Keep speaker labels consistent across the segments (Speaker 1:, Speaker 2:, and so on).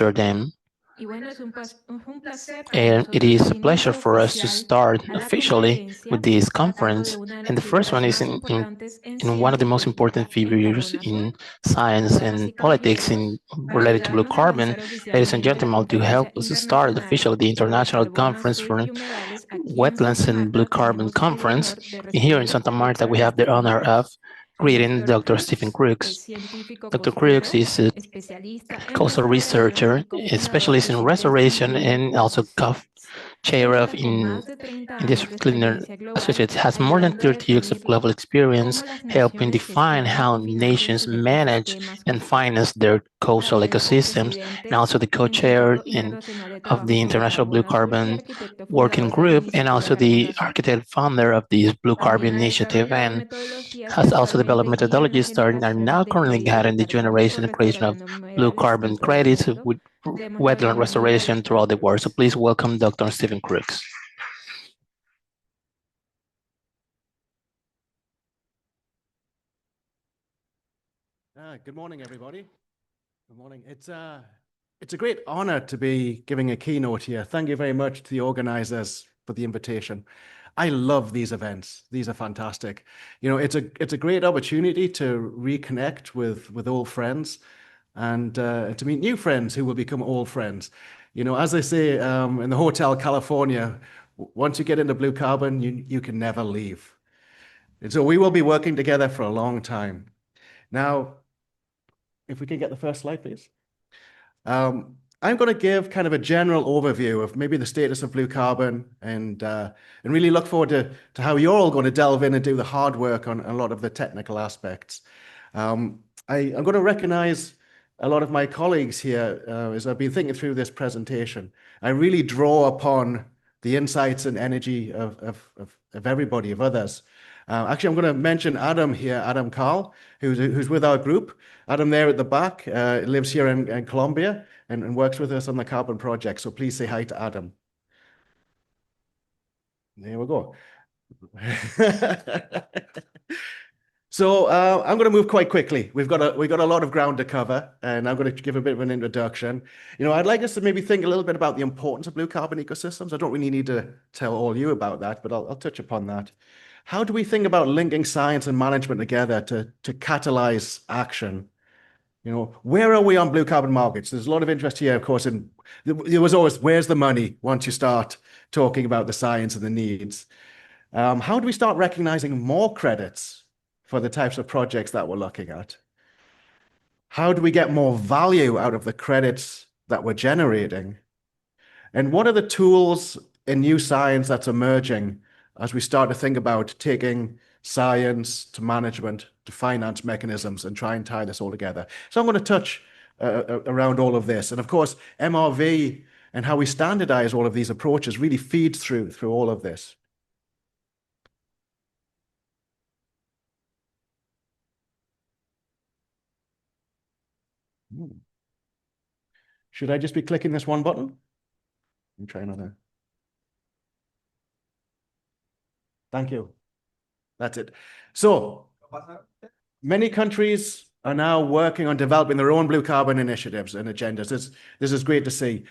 Speaker 1: Amsterdam. And it is a pleasure for us to start officially with this conference. And the first one is in one of the most important figures in science and politics related to blue carbon. Ladies and gentlemen, to help us start officially the International Conference for Wetlands and Blue Carbon Conference. Here in Santa Marta, we have the honor of greeting Dr. Stephen Crooks. Dr. Crooks is a coastal researcher, a specialist in restoration, and also chair of Interdisciplinary Associates, has more than 30 years of global experience helping define how nations manage and finance their coastal ecosystems, and also the co-chair of the International Blue Carbon Working Group, and also the architect founder of the Blue Carbon Initiative, and has also developed methodologies that are now currently guiding the generation and creation of blue carbon credits with wetland restoration throughout the world. So please welcome Dr. Stephen Crooks.
Speaker 2: Good morning, everybody. Good morning. It's a great honor to be giving a keynote here. Thank you very much to the organizers for the invitation. I love these events. These are fantastic. You know, it's a great opportunity to reconnect with old friends and to meet new friends who will become old friends. You know, as they say in the Hotel California, once you get into blue carbon, you can never leave. And so we will be working together for a long time. Now, if we can get the first slide, please. I'm going to give kind of a general overview of maybe the status of blue carbon and really look forward to how you're all going to delve in and do the hard work on a lot of the technical aspects. I'm going to recognize a lot of my colleagues here as I've been thinking through this presentation. I really draw upon the insights and energy of everybody, of others. Actually, I'm going to mention Adam here, Adam Carl, who's with our group. Adam there at the back lives here in Colombia and works with us on the carbon project. So please say hi to Adam. There we go. So I'm going to move quite quickly. We've got a lot of ground to cover, and I'm going to give a bit of an introduction. You know, I'd like us to maybe think a little bit about the importance of blue carbon ecosystems. I don't really need to tell all you about that, but I'll touch upon that. How do we think about linking science and management together to catalyze action? You know, where are we on blue carbon markets? There's a lot of interest here, of course, and there was always, where's the money once you start talking about the science and the needs? How do we start recognizing more credits for the types of projects that we're looking at? How do we get more value out of the credits that we're generating? And what are the tools in new science that's emerging as we start to think about taking science to management to finance mechanisms and try and tie this all together? So I'm going to touch around all of this. And of course, MRV and how we standardize all of these approaches really feeds through all of this. Should I just be clicking this one button? Let me try another. Thank you. That's it. So many countries are now working on developing their own blue carbon initiatives and agendas. This is great to see.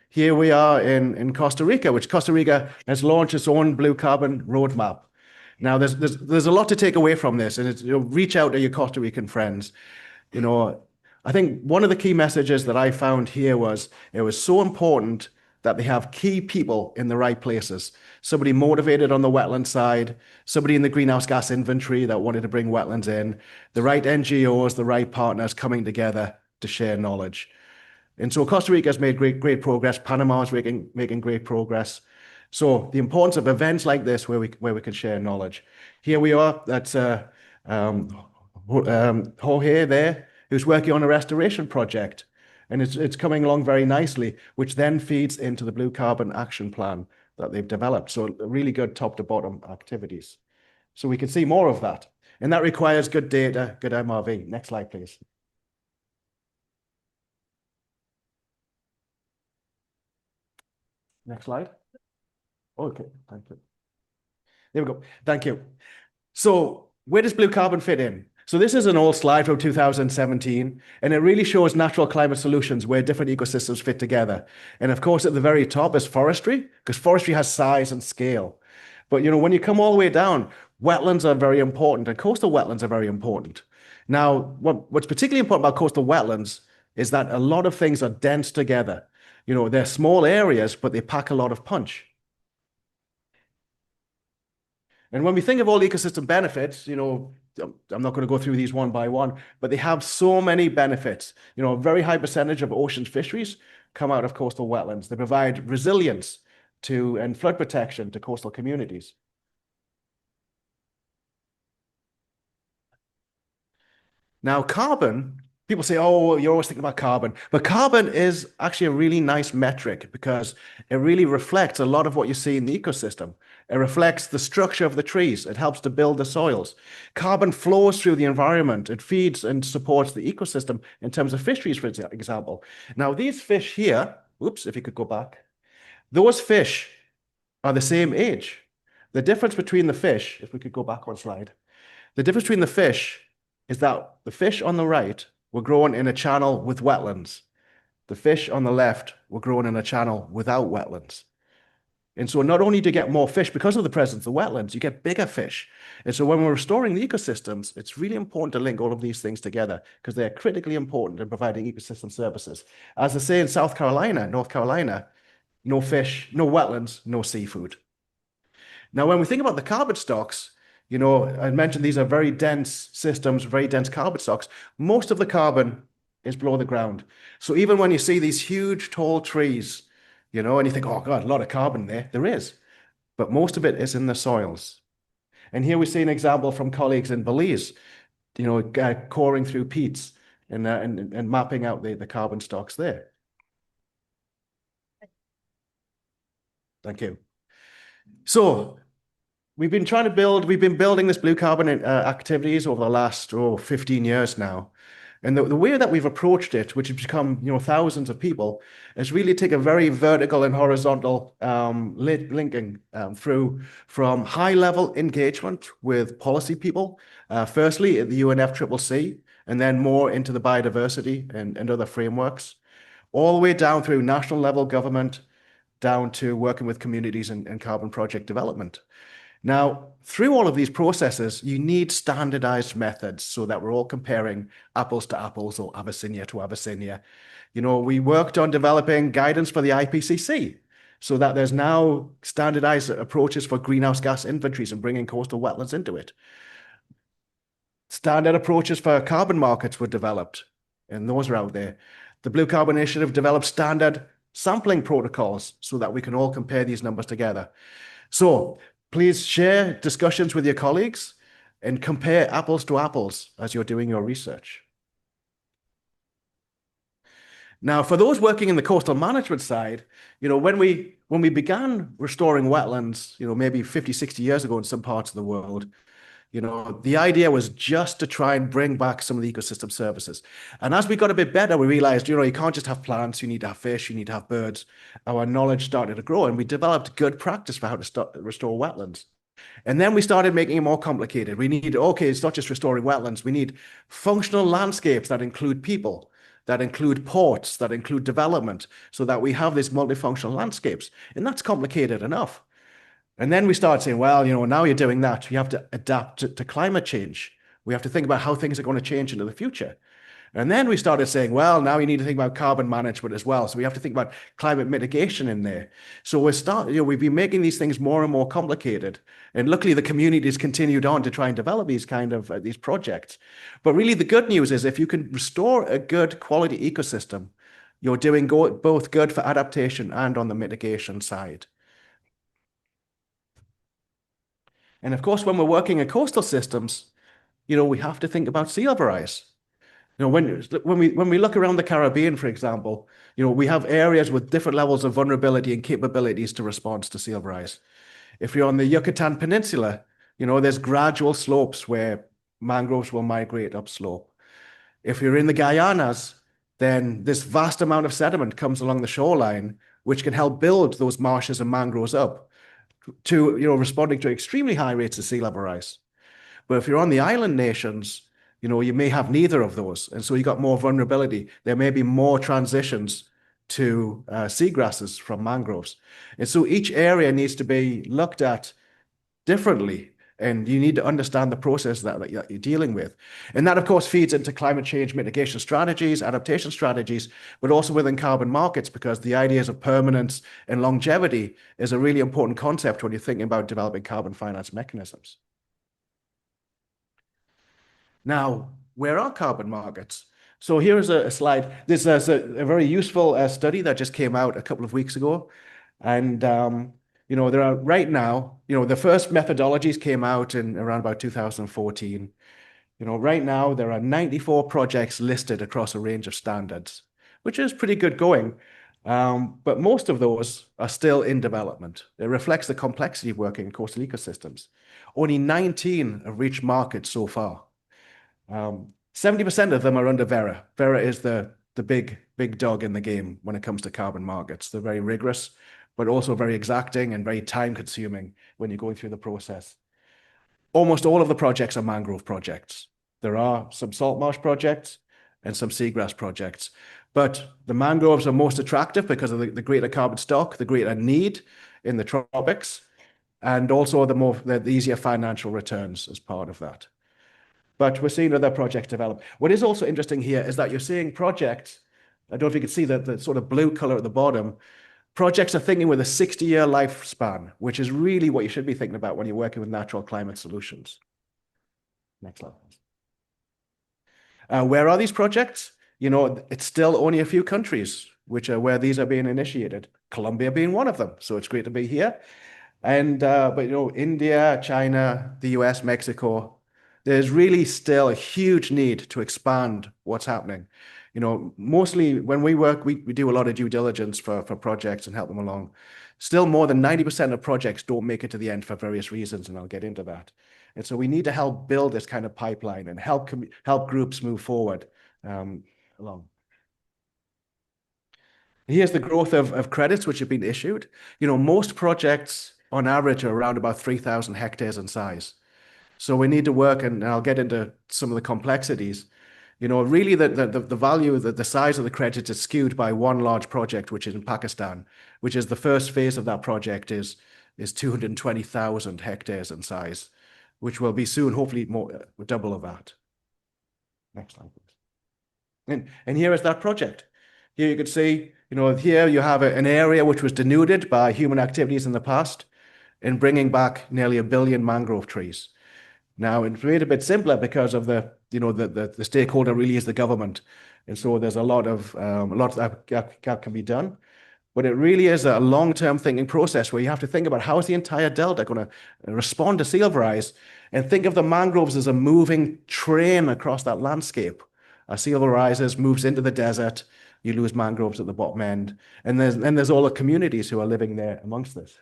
Speaker 2: Here we are in Costa Rica, which Costa Rica has launched its own blue carbon roadmap. Now, there's a lot to take away from this, and it's, you know, reach out to your Costa Rican friends. You know, I think one of the key messages that I found here was it was so important that they have key people in the right places. Somebody motivated on the wetland side, somebody in the greenhouse gas inventory that wanted to bring wetlands in, the right NGOs, the right partners coming together to share knowledge. And so Costa Rica has made great progress. Panama is making great progress. So the importance of events like this where we can share knowledge. Here we are. That's Jorge there, who's working on a restoration project. And it's coming along very nicely, which then feeds into the Blue Carbon Action Plan that they've developed. So really good top to bottom activities. So we can see more of that. And that requires good data, good MRV. Next slide, please. Next slide. Okay, thank you. There we go. Thank you. So where does blue carbon fit in? So this is an old slide from 2017, and it really shows natural climate solutions where different ecosystems fit together. And of course, at the very top is forestry, because forestry has size and scale. But when you come all the way down, wetlands are very important, and coastal wetlands are very important. Now, what's particularly important about coastal wetlands is that a lot of things are dense together. They're small areas, but they pack a lot of punch. And when we think of all ecosystem benefits, I'm not going to go through these one by one, but they have so many benefits. A very high percentage of ocean fisheries come out of coastal wetlands. They provide resilience and flood protection to coastal communities. Now, carbon, people say, oh, you're always thinking about carbon. But carbon is actually a really nice metric because it really reflects a lot of what you see in the ecosystem. It reflects the structure of the trees. It helps to build the soils. Carbon flows through the environment. It feeds and supports the ecosystem in terms of fisheries, for example. Now, these fish here, oops, if you could go back, those fish are the same age. The difference between the fish, if we could go back one slide, the difference between the fish is that the fish on the right were grown in a channel with wetlands. The fish on the left were grown in a channel without wetlands. And so not only do you get more fish because of the presence of wetlands, you get bigger fish. And so when we're restoring the ecosystems, it's really important to link all of these things together because they're critically important in providing ecosystem services. As they say in South Carolina, North Carolina, no fish, no wetlands, no seafood. Now, when we think about the carbon stocks, I mentioned these are very dense systems, very dense carbon stocks. Most of the carbon is below the ground. So even when you see these huge, tall trees, and you think, oh God, a lot of carbon there. There is, but most of it is in the soils. And here we see an example from colleagues in Belize, coring through peats and mapping out the carbon stocks there. Thank you. So we've been building this blue carbon activities over the last 15 years now. And the way that we've approached it, which has become thousands of people, is really take a very vertical and horizontal linking through from high-level engagement with policy people, firstly at the UNFCCC, and then more into the biodiversity and other frameworks, all the way down through national level government, down to working with communities and carbon project development. Now, through all of these processes, you need standardized methods so that we're all comparing apples to apples or Abyssinia to Abyssinia. We worked on developing guidance for the IPCC so that there's now standardized approaches for greenhouse gas inventories and bringing coastal wetlands into it. Standard approaches for carbon markets were developed, and those are out there. The Blue Carbon Initiative developed standard sampling protocols so that we can all compare these numbers together. So please share discussions with your colleagues and compare apples to apples as you're doing your research. Now, for those working in the coastal management side, when we began restoring wetlands, maybe 50, 60 years ago in some parts of the world, the idea was just to try and bring back some of the ecosystem services. And as we got a bit better, we realized, you can't just have plants, you need to have fish, you need to have birds. Our knowledge started to grow and we developed good practice for how to restore wetlands. And then we started making it more complicated. It's not just restoring wetlands. We need functional landscapes that include people, that include ports, that include development, so that we have these multifunctional landscapes. And that's complicated enough. And then we start saying, well, now you're doing that. You have to adapt to climate change. We have to think about how things are going to change into the future. And then we started saying, well, now you need to think about carbon management as well. So we have to think about climate mitigation in there. So we've been making these things more and more complicated. And luckily, the communities continued on to try and develop these projects. But really, the good news is if you can restore a good quality ecosystem, you're doing both good for adaptation and on the mitigation side. And of course, when we're working in coastal systems, we have to think about sea level rise. When we look around the Caribbean, for example, we have areas with different levels of vulnerability and capabilities to respond to sea level rise. If you're on the Yucatan Peninsula, there's gradual slopes where mangroves will migrate upslope. If you're in the Guyanas, then this vast amount of sediment comes along the shoreline, which can help build those marshes and mangroves up to responding to extremely high rates of sea level rise. But if you're on the island nations, you may have neither of those. And so you got more vulnerability. There may be more transitions to seagrasses from mangroves. And so each area needs to be looked at differently. And you need to understand the process that you're dealing with. And that, of course, feeds into climate change mitigation strategies, adaptation strategies, but also within carbon markets, because the ideas of permanence and longevity is a really important concept when you're thinking about developing carbon finance mechanisms. Now, where are carbon markets? So here is a slide. This is a very useful study that just came out a couple of weeks ago. And there are right now, the first methodologies came out in around about 2014. Right now there are 94 projects listed across a range of standards, which is pretty good going. But most of those are still in development. It reflects the complexity of working in coastal ecosystems. Only 19 have reached market so far. 70% of them are under Verra. Verra is the big dog in the game when it comes to carbon markets. They're very rigorous, but also very exacting and very time consuming when you're going through the process. Almost all of the projects are mangrove projects. There are some salt marsh projects and some seagrass projects, but the mangroves are most attractive because of the greater carbon stock, the greater need in the tropics, and also the easier financial returns as part of that. But we're seeing other projects develop. What is also interesting here is that you're seeing projects, I don't know if you can see the sort of blue color at the bottom, projects are thinking with a 60-year lifespan, which is really what you should be thinking about when you're working with natural climate solutions. Next slide, please. Where are these projects? It's still only a few countries where these are being initiated. Colombia being one of them, so it's great to be here. And but India, China, the US, Mexico, there's really still a huge need to expand what's happening. Mostly when we work, we do a lot of due diligence for projects and help them along. Still more than 90% of projects don't make it to the end for various reasons, and I'll get into that. And so we need to help build this kind of pipeline and help groups move forward along. Here's the growth of credits which have been issued. Most projects on average are around about 3,000 hectares in size. So we need to work, and I'll get into some of the complexities. Really the value, the size of the credits is skewed by one large project, which is in Pakistan, which is the first phase of that project is 220,000 hectares in size, which will be soon, hopefully, double of that. Next slide, please. And here is that project. Here you could see, here you have an area which was denuded by human activities in the past in bringing back nearly 1 billion mangrove trees. Now, it's made a bit simpler because of the stakeholder really is the government. And so there's a lot that can be done. But it really is a long-term thinking process where you have to think about how is the entire delta going to respond to sea level rise, and think of the mangroves as a moving train across that landscape. As sea level rises, moves into the desert, you lose mangroves at the bottom end. And there's all the communities who are living there amongst this.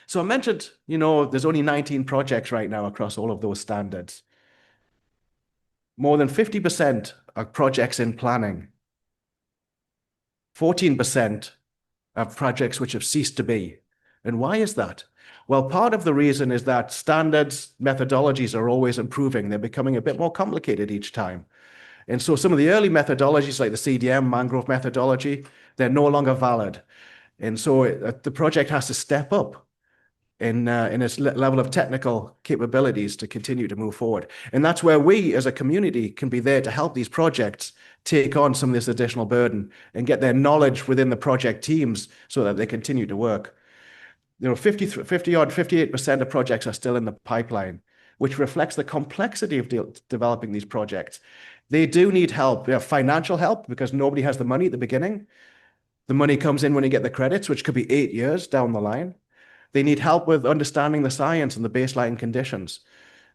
Speaker 2: So I mentioned, there's only 19 projects right now across all of those standards. More than 50% are projects in planning. 14% are projects which have ceased to be. And why is that? Well, part of the reason is that standards, methodologies are always improving. They're becoming a bit more complicated each time. And so some of the early methodologies like the CDM, mangrove methodology, they're no longer valid. And so the project has to step up in its level of technical capabilities to continue to move forward. And that's where we as a community can be there to help these projects take on some of this additional burden and get their knowledge within the project teams so that they continue to work. 58% of projects are still in the pipeline, which reflects the complexity of developing these projects. They do need help. They have financial help because nobody has the money at the beginning. The money comes in when you get the credits, which could be 8 years down the line. They need help with understanding the science and the baseline conditions.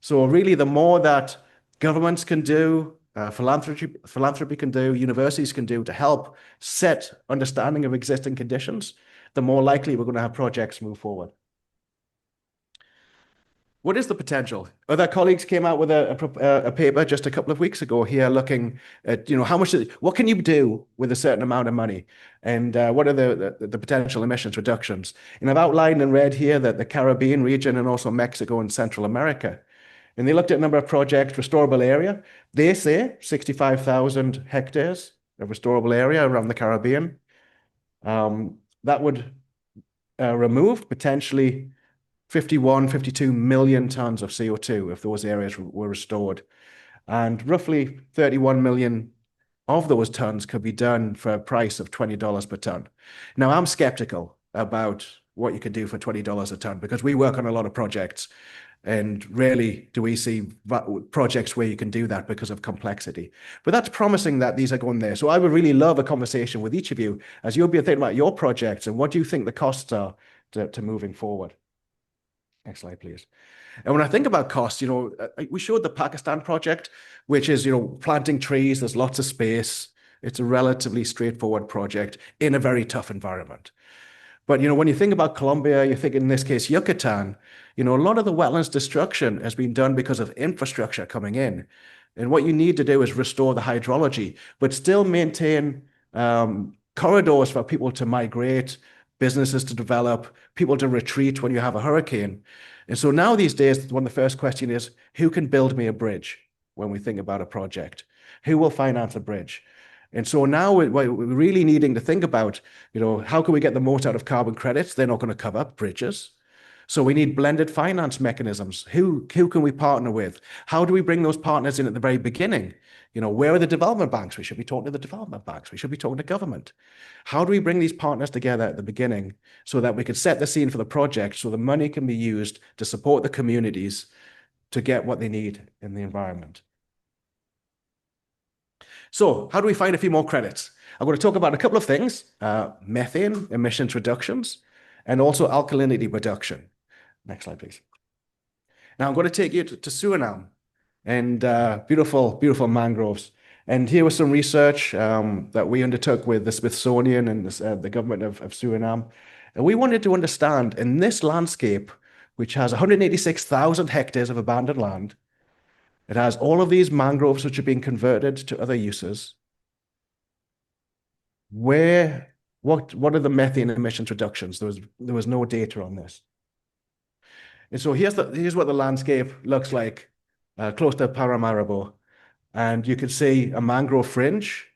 Speaker 2: So really, the more that governments can do, philanthropy can do, universities can do to help set understanding of existing conditions, the more likely we're going to have projects move forward. What is the potential? Other colleagues came out with a paper just a couple of weeks ago here looking at, what can you do with a certain amount of money, and what are the potential emissions reductions? And I've outlined in red here that the Caribbean region and also Mexico and Central America. And they looked at a number of projects, restorable area. They say 65,000 hectares of restorable area around the Caribbean. That would remove potentially 52 million tons of CO2 if those areas were restored. And roughly 31 million of those tons could be done for a price of $20 per ton. Now, I'm skeptical about what you could do for $20 a ton because we work on a lot of projects, and rarely do we see projects where you can do that because of complexity. But that's promising that these are going there. So I would really love a conversation with each of you as you'll be thinking about your projects and what do you think the costs are to moving forward. Next slide, please. And when I think about costs, we showed the Pakistan project, which is, planting trees. There's lots of space. It's a relatively straightforward project in a very tough environment. But, when you think about Colombia, you think in this case, Yucatan, a lot of the wetlands destruction has been done because of infrastructure coming in. And what you need to do is restore the hydrology, but still maintain corridors for people to migrate, businesses to develop, people to retreat when you have a hurricane. And so now these days, the first question is, who can build me a bridge when we think about a project? Who will finance a bridge? And so now we're really needing to think about, how can we get the most out of carbon credits? They're not going to cover bridges. So we need blended finance mechanisms. Who can we partner with? How do we bring those partners in at the very beginning? Where are the development banks? We should be talking to the development banks. We should be talking to government. How do we bring these partners together at the beginning so that we can set the scene for the project so the money can be used to support the communities to get what they need in the environment? So how do we find a few more credits? I'm going to talk about a couple of things, methane emissions reductions, and also alkalinity reduction. Next slide, please. Now I'm going to take you to Suriname and beautiful, beautiful mangroves. And here was some research that we undertook with the Smithsonian and the government of Suriname. And we wanted to understand in this landscape, which has 186,000 hectares of abandoned land, it has all of these mangroves which are being converted to other uses. What are the methane emissions reductions? There was no data on this. And so here's what the landscape looks like close to Paramaribo. And you can see a mangrove fringe,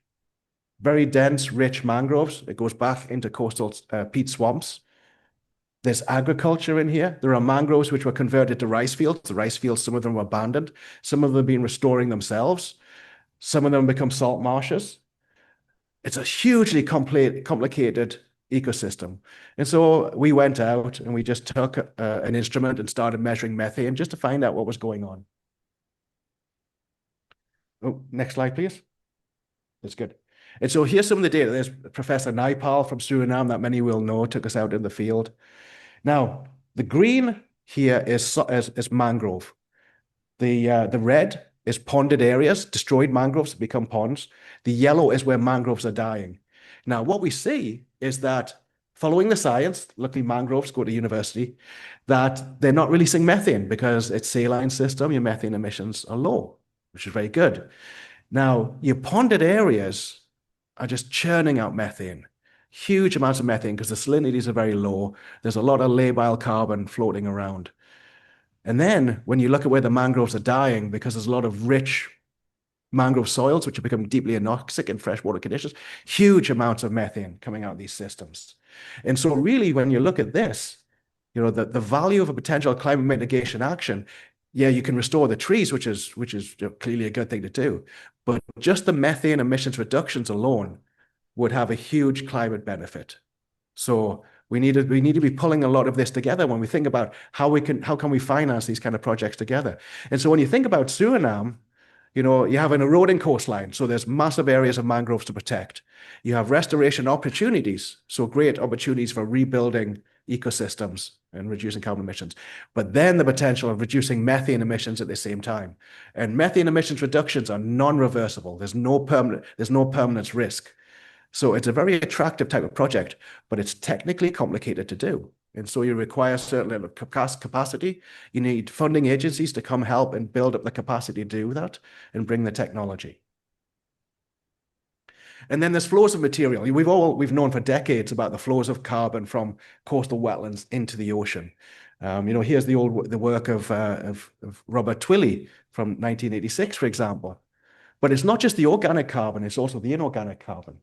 Speaker 2: very dense, rich mangroves. It goes back into coastal peat swamps. There's agriculture in here. There are mangroves which were converted to rice fields. The rice fields, some of them were abandoned. Some of them have been restoring themselves. Some of them become salt marshes. It's a hugely complicated ecosystem. And so we went out and we just took an instrument and started measuring methane just to find out what was going on. Oh, next slide, please. That's good. And so here's some of the data. There's Professor Naipal from Suriname that many will know, took us out in the field. Now, the green here is mangrove. The red is ponded areas, destroyed mangroves become ponds. The yellow is where mangroves are dying. Now, what we see is that following the science, luckily mangroves go to university, that they're not releasing methane because it's saline system, your methane emissions are low, which is very good. Now, your ponded areas are just churning out methane, huge amounts of methane because the salinities are very low. There's a lot of labile carbon floating around. And then when you look at where the mangroves are dying, because there's a lot of rich mangrove soils, which have become deeply anoxic in freshwater conditions, huge amounts of methane coming out of these systems. And so really, when you look at this, the value of a potential climate mitigation action, yeah, you can restore the trees, which is clearly a good thing to do. But just the methane emissions reductions alone would have a huge climate benefit. So we need to be pulling a lot of this together when we think about how can we finance these kind of projects together. And so when you think about Suriname, you have an eroding coastline, so there's massive areas of mangroves to protect. You have restoration opportunities, so great opportunities for rebuilding ecosystems and reducing carbon emissions, but then the potential of reducing methane emissions at the same time. And methane emissions reductions are non-reversible. There's no permanence risk. So it's a very attractive type of project, but it's technically complicated to do. And so you require a certain level of capacity. You need funding agencies to come help and build up the capacity to do that and bring the technology. And then there's flows of material. We've known for decades about the flows of carbon from coastal wetlands into the ocean. Here's the work of Robert Twilley from 1986, for example. But it's not just the organic carbon, it's also the inorganic carbon.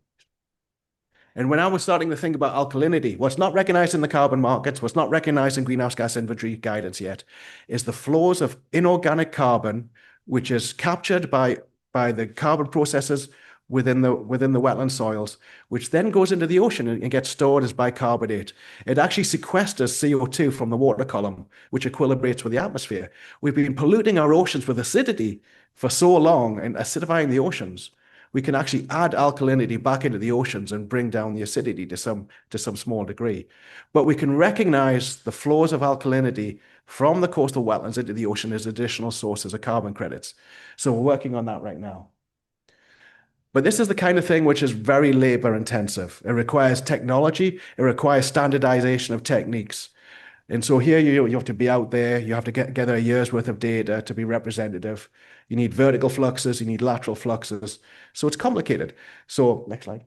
Speaker 2: And when I was starting to think about alkalinity, what's not recognized in the carbon markets, what's not recognized in greenhouse gas inventory guidance yet, is the flows of inorganic carbon, which is captured by the carbon processes within the wetland soils, which then goes into the ocean and gets stored as bicarbonate. It actually sequesters CO2 from the water column, which equilibrates with the atmosphere. We've been polluting our oceans with acidity for so long and acidifying the oceans. We can actually add alkalinity back into the oceans and bring down the acidity to some small degree. But we can recognize the flows of alkalinity from the coastal wetlands into the ocean as additional sources of carbon credits. So we're working on that right now. But this is the kind of thing which is very labor intensive. It requires technology. It requires standardization of techniques. And so here you have to be out there. You have to get a year's worth of data to be representative. You need vertical fluxes. You need lateral fluxes. So it's complicated. So next slide.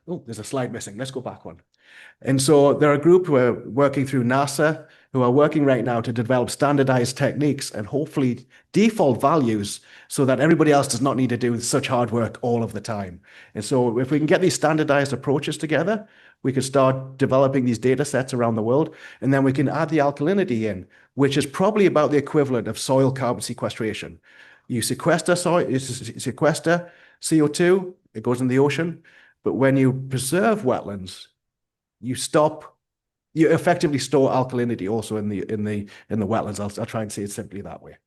Speaker 2: Oh, there's a slide missing. Let's go back one. And so there are a group who are working through NASA who are working right now to develop standardized techniques and hopefully default values so that everybody else does not need to do such hard work all of the time. And so if we can get these standardized approaches together, we can start developing these data sets around the world, and then we can add the alkalinity in, which is probably about the equivalent of soil carbon sequestration. You sequester CO2, it goes in the ocean, but when you preserve wetlands, you effectively store alkalinity also in the wetlands. I'll try and say it simply that way.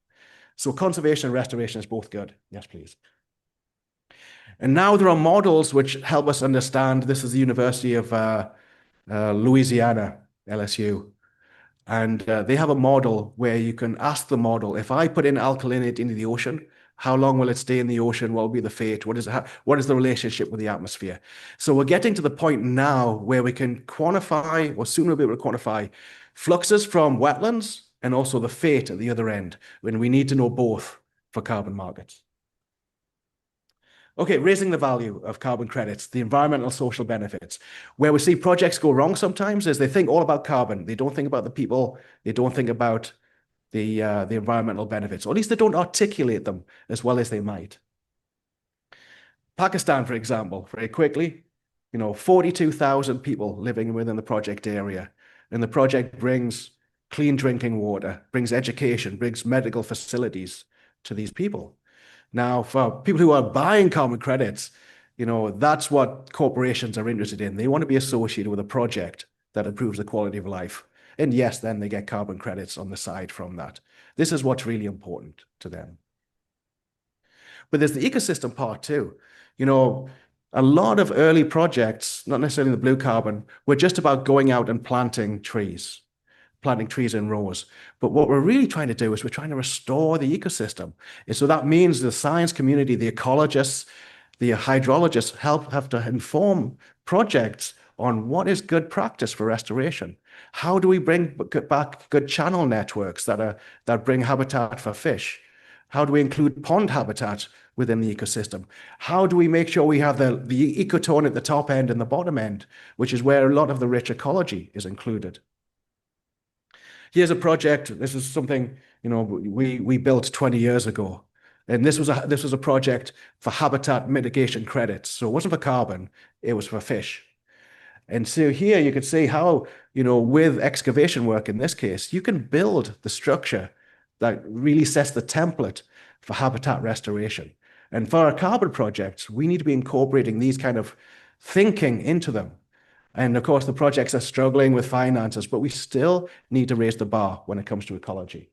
Speaker 2: So conservation and restoration is both good. Yes, please. And now there are models which help us understand. This is the University of Louisiana, LSU. And they have a model where you can ask the model, if I put in alkalinity into the ocean, how long will it stay in the ocean? What will be the fate? What is the relationship with the atmosphere? So we're getting to the point now where we can quantify, or soon we'll be able to quantify, fluxes from wetlands and also the fate at the other end, when we need to know both for carbon markets. Okay, raising the value of carbon credits, the environmental social benefits. Where we see projects go wrong sometimes is they think all about carbon. They don't think about the people. They don't think about the environmental benefits, or at least they don't articulate them as well as they might. Pakistan, for example, very quickly, 42,000 people living within the project area. And the project brings clean drinking water, brings education, brings medical facilities to these people. Now, for people who are buying carbon credits, that's what corporations are interested in. They want to be associated with a project that improves the quality of life. And yes, then they get carbon credits on the side from that. This is what's really important to them. But there's the ecosystem part too. A lot of early projects, not necessarily the blue carbon, were just about going out and planting trees in rows. But what we're really trying to do is we're trying to restore the ecosystem. And so that means the science community, the ecologists, the hydrologists have to inform projects on what is good practice for restoration. How do we bring back good channel networks that bring habitat for fish? How do we include pond habitat within the ecosystem? How do we make sure we have the ecotone at the top end and the bottom end, which is where a lot of the rich ecology is included? Here's a project. This is something we built 20 years ago, and this was a project for habitat mitigation credits. So it wasn't for carbon; it was for fish. And so here you can see how with excavation work in this case, you can build the structure that really sets the template for habitat restoration. And for our carbon projects, we need to be incorporating these kind of thinking into them. And of course, the projects are struggling with finances, but we still need to raise the bar when it comes to ecology.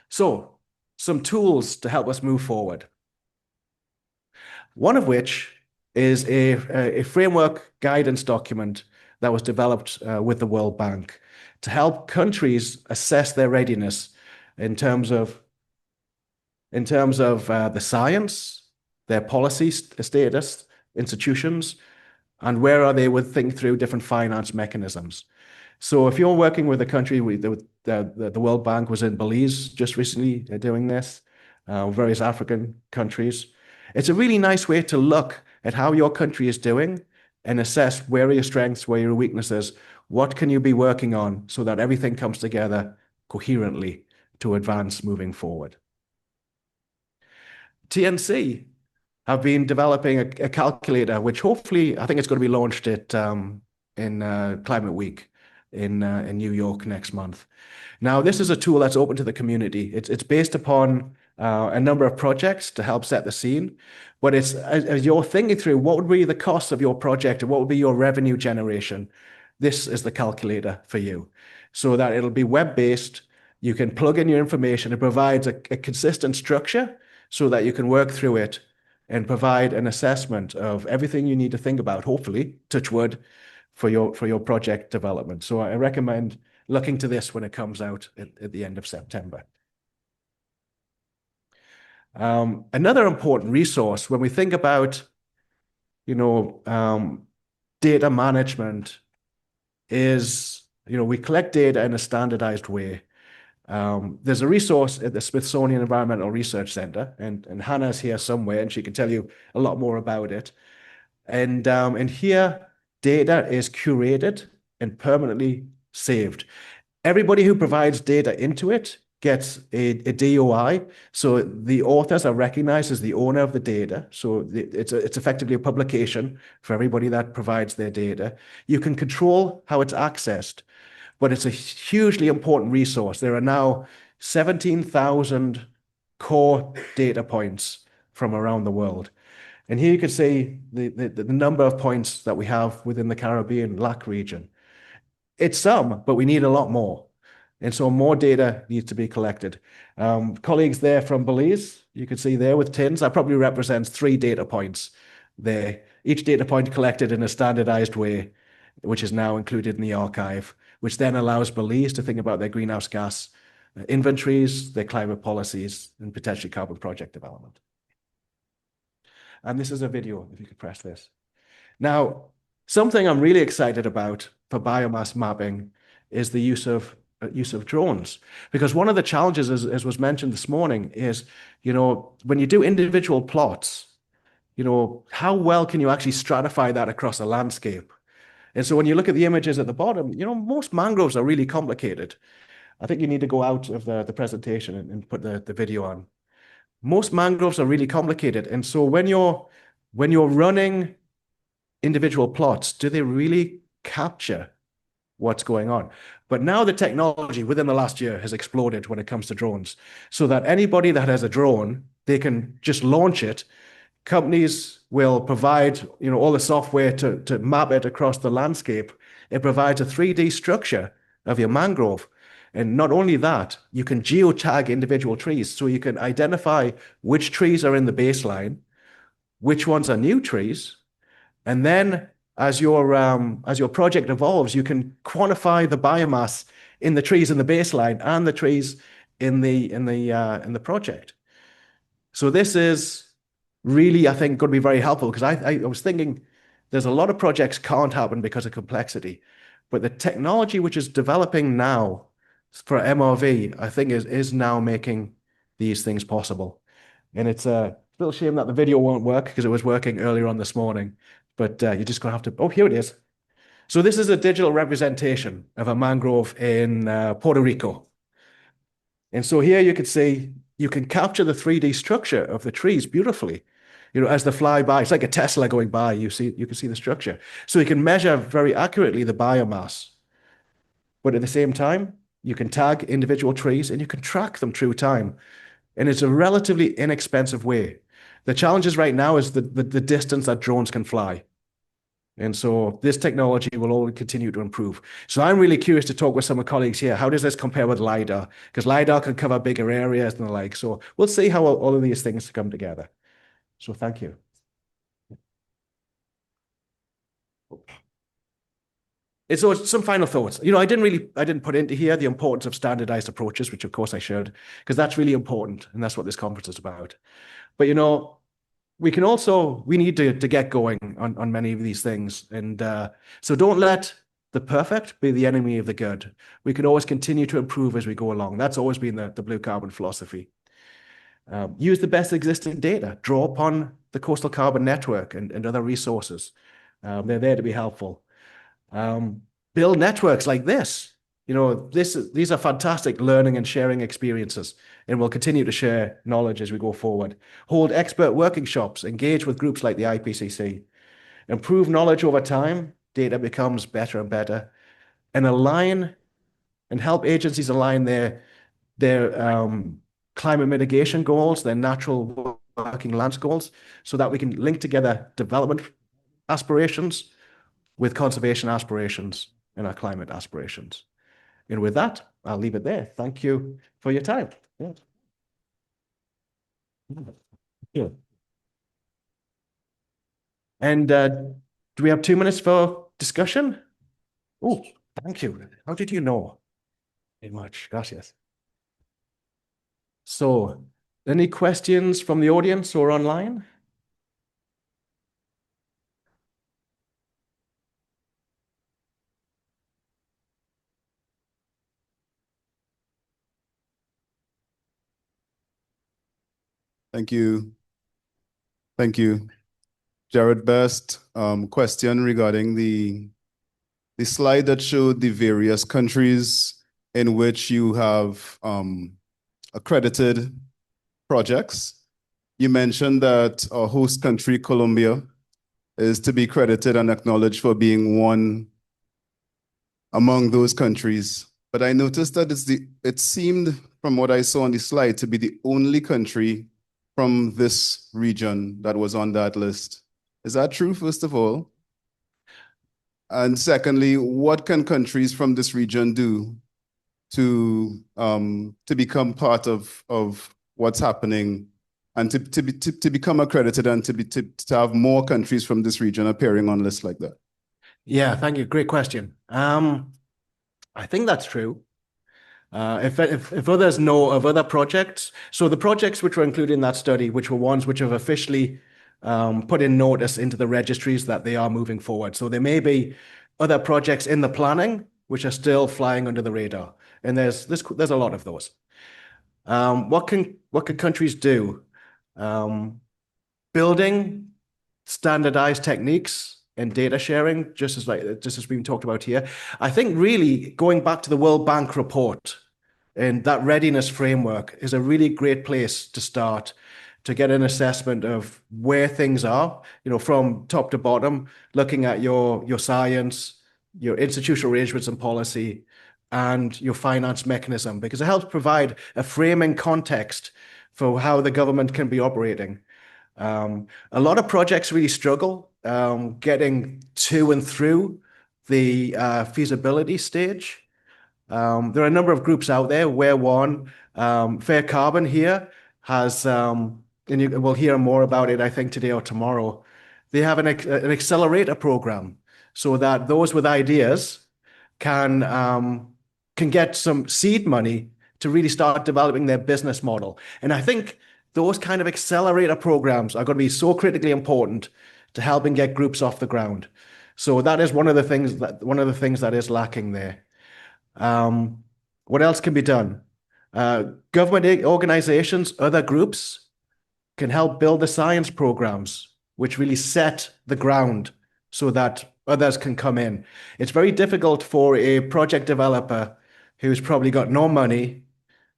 Speaker 2: So, some tools to help us move forward. One of which is a framework guidance document that was developed with the World Bank to help countries assess their readiness in terms of the science, their policy status, institutions, and where are they would think through different finance mechanisms. So if you're working with a country, the World Bank was in Belize just recently doing this, various African countries. It's a really nice way to look at how your country is doing and assess where are your strengths, where are your weaknesses, what can you be working on so that everything comes together coherently to advance moving forward. TNC have been developing a calculator, which hopefully, I think it's going to be launched at in Climate Week in New York next month. Now, this is a tool that's open to the community. It's based upon a number of projects to help set the scene. But it's as you're thinking through what would be the cost of your project and what would be your revenue generation, this is the calculator for you. So that it'll be web-based. You can plug in your information. It provides a consistent structure so that you can work through it and provide an assessment of everything you need to think about, hopefully, touch wood, for your project development. So I recommend looking to this when it comes out at the end of September. Another important resource when we think about, data management is, we collect data in a standardized way. There's a resource at the Smithsonian Environmental Research Center, and Hannah's here somewhere, and she can tell you a lot more about it. And here, data is curated and permanently saved. Everybody who provides data into it gets a DOI. So the authors are recognized as the owner of the data. So it's effectively a publication for everybody that provides their data. You can control how it's accessed, but it's a hugely important resource. There are now 17,000 core data points from around the world. And here you can see the number of points that we have within the Caribbean LAC region. It's some, but we need a lot more. And so more data needs to be collected. Colleagues there from Belize, you can see there with tins, that probably represents 3 data points there. Each data point collected in a standardized way, which is now included in the archive, which then allows Belize to think about their greenhouse gas inventories, their climate policies, and potentially carbon project development. And this is a video, if you could press this. Now, something I'm really excited about for biomass mapping is the use of drones. Because one of the challenges, as was mentioned this morning, is, when you do individual plots, how well can you actually stratify that across a landscape? And so when you look at the images at the bottom, most mangroves are really complicated. I think you need to go out of the presentation and put the video on. Most mangroves are really complicated. And so when you're running individual plots, do they really capture what's going on? But now the technology within the last year has exploded when it comes to drones, so that anybody that has a drone, they can just launch it. Companies will provide, all the software to map it across the landscape. It provides a 3D structure of your mangrove. And not only that, you can geotag individual trees. So you can identify which trees are in the baseline, which ones are new trees. And then as your project evolves, you can quantify the biomass in the trees in the baseline and the trees in the project. So this is really, I think, going to be very helpful, because I was thinking there's a lot of projects can't happen because of complexity, but the technology which is developing now for MRV, I think is now making these things possible. And it's a little shame that the video won't work, because it was working earlier on this morning, but you're just going to have to, oh, here it is. So this is a digital representation of a mangrove in Puerto Rico. And so here you can see, you can capture the 3D structure of the trees beautifully. As they fly by, it's like a Tesla going by, you can see the structure. So you can measure very accurately the biomass. But at the same time, you can tag individual trees and you can track them through time. And it's a relatively inexpensive way. The challenges right now is the distance that drones can fly. And so this technology will only continue to improve. So I'm really curious to talk with some of my colleagues here. How does this compare with LiDAR? Because LiDAR can cover bigger areas and the like. So we'll see how all of these things come together. So thank you. And so some final thoughts. I didn't put into here the importance of standardized approaches, which of course I should, because that's really important. And that's what this conference is about. But, we need to get going on many of these things. And so don't let the perfect be the enemy of the good. We can always continue to improve as we go along. That's always been the blue carbon philosophy. Use the best existing data, draw upon the coastal carbon network and other resources. They're there to be helpful. Build networks like this. These are fantastic learning and sharing experiences, and we'll continue to share knowledge as we go forward. Hold expert working shops, engage with groups like the IPCC. Improve knowledge over time, data becomes better and better, and align and help agencies align their climate mitigation goals, their natural working lands goals, so that we can link together development aspirations with conservation aspirations and our climate aspirations. And with that, I'll leave it there. Thank you for your time. Yeah. And do we have 2 minutes for discussion? Oh, thank you. How did you know? Very much. Gracias. So, any questions from the audience or online?
Speaker 3: Thank you. Thank you. Jared Best, question regarding the slide that showed the various countries in which you have accredited projects. You mentioned that our host country, Colombia, is to be credited and acknowledged for being one among those countries. But I noticed that it seemed from what I saw on the slide to be the only country from this region that was on that list. Is that true, first of all? And secondly, what can countries from this region do to become part of what's happening and to become accredited and to have more countries from this region appearing on lists like that?
Speaker 2: Yeah, thank you. Great question. I think that's true. If others know of other projects, so the projects which were included in that study, which were ones which have officially put in notice into the registries that they are moving forward. So there may be other projects in the planning which are still flying under the radar, and there's a lot of those. What can countries do? Building standardized techniques and data sharing, just as we've talked about here. I think really going back to the World Bank report and that readiness framework is a really great place to start to get an assessment of where things are, from top to bottom, looking at your science, your institutional arrangements and policy, and your finance mechanism, because it helps provide a framing context for how the government can be operating. A lot of projects really struggle getting to and through the feasibility stage. There are a number of groups out there. Where one, Fair Carbon here has, and we'll hear more about it, I think, today or tomorrow. They have an accelerator program so that those with ideas can get some seed money to really start developing their business model. And I think those kind of accelerator programs are going to be so critically important to helping get groups off the ground. So that is one of the things that is lacking there. What else can be done? Government organizations, other groups can help build the science programs, which really set the ground so that others can come in. It's very difficult for a project developer who's probably got no money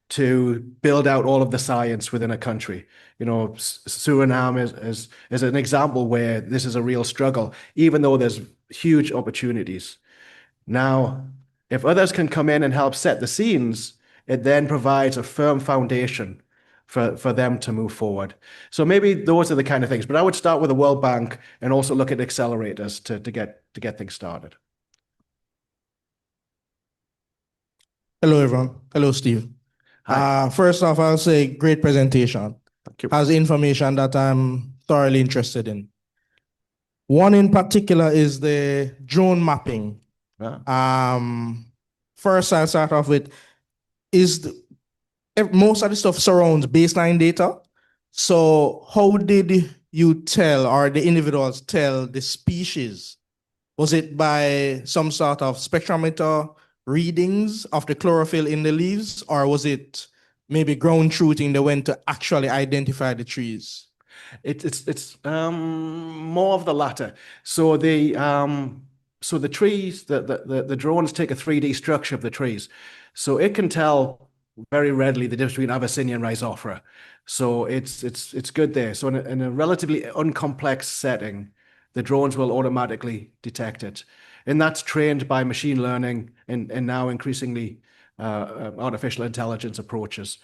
Speaker 2: to build out all of the science within a country. Suriname is an example where this is a real struggle, even though there's huge opportunities. Now, if others can come in and help set the scenes, it then provides a firm foundation for them to move forward. So maybe those are the kind of things. But I would start with the World Bank and also look at accelerators to get things started.
Speaker 4: Hello, everyone. Hello, Steve.
Speaker 2: Hi.
Speaker 4: First off, I'll say great presentation.
Speaker 2: Thank you.
Speaker 4: Has information that I'm thoroughly interested in. One in particular is the drone mapping. First, I'll start off with, most of the stuff surrounds baseline data. So how did you tell, or the individuals tell, the species? Was it by some sort of spectrometer readings of the chlorophyll in the leaves, or was it maybe ground truthing they went to actually identify the trees?
Speaker 2: It's more of the latter. So the trees, the drones take a 3D structure of the trees. So it can tell very readily the difference between Abyssinia and Rhizophora. So it's good there. So in a relatively uncomplex setting, the drones will automatically detect it. And that's trained by machine learning and now increasingly artificial intelligence approaches.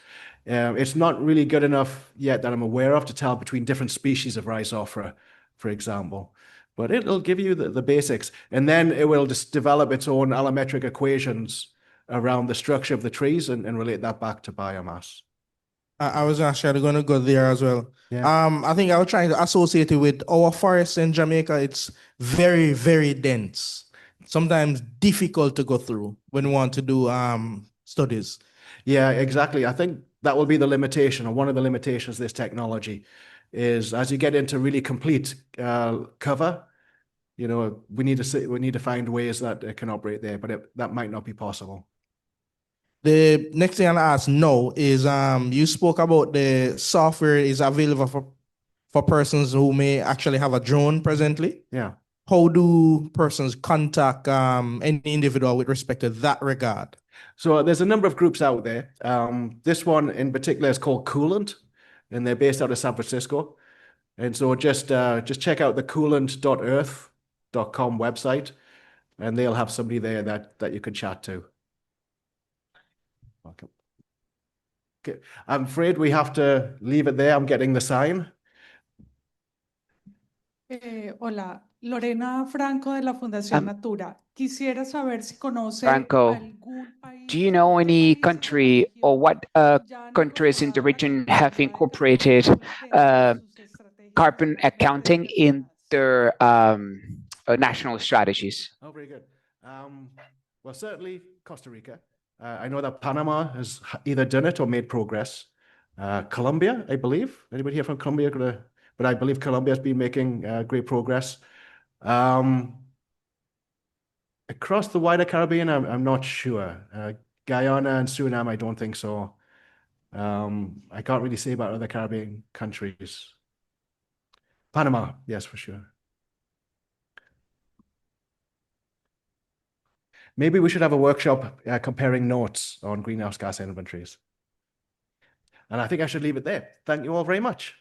Speaker 2: It's not really good enough yet that I'm aware of to tell between different species of Rhizophora, for example. But it'll give you the basics. And then it will just develop its own allometric equations around the structure of the trees and relate that back to biomass.
Speaker 4: I was actually going to go there as well.
Speaker 2: Yeah.
Speaker 4: I think I was trying to associate it with our forests in Jamaica. It's very, very dense. Sometimes difficult to go through when we want to do studies.
Speaker 2: Yeah, exactly. I think that will be the limitation, or one of the limitations of this technology is as you get into really complete cover, we need to find ways that it can operate there, but that might not be possible.
Speaker 4: The next thing I'll ask now is you spoke about the software is available for persons who may actually have a drone presently.
Speaker 2: Yeah.
Speaker 4: How do persons contact any individual with respect to that regard?
Speaker 2: So there's a number of groups out there. This one in particular is called Coolant, and they're based out of San Francisco. And so just check out the coolant.earth.com website, and they'll have somebody there that you can chat to. Welcome. Okay. I'm afraid we have to leave it there. I'm getting the sign.
Speaker 5: Hola, Lorena Franco de la Fundación Natura. Quisiera saber si conoce
Speaker 6: Franco,
Speaker 5: algún país
Speaker 6: do you know
Speaker 5: o
Speaker 6: any
Speaker 5: países de la
Speaker 6: country
Speaker 5: región
Speaker 6: or what
Speaker 5: ya han
Speaker 6: countries in the
Speaker 5: incorporado la
Speaker 6: region have
Speaker 5: contabilidad de
Speaker 6: incorporated
Speaker 5: carbono dentro de sus estrategias
Speaker 6: carbon
Speaker 5: nacionales
Speaker 6: accounting in
Speaker 5: determinadas?
Speaker 6: their national strategies?
Speaker 2: Oh, very good. Well, certainly Costa Rica. I know that Panama has either done it or made progress. Colombia, I believe. Anybody here from Colombia? But I believe Colombia has been making great progress. Across the wider Caribbean, I'm not sure. Guyana and Suriname, I don't think so. I can't really say about other Caribbean countries. Panama, yes, for sure. Maybe we should have a workshop comparing notes on greenhouse gas inventories. And I think I should leave it there. Thank you all very much.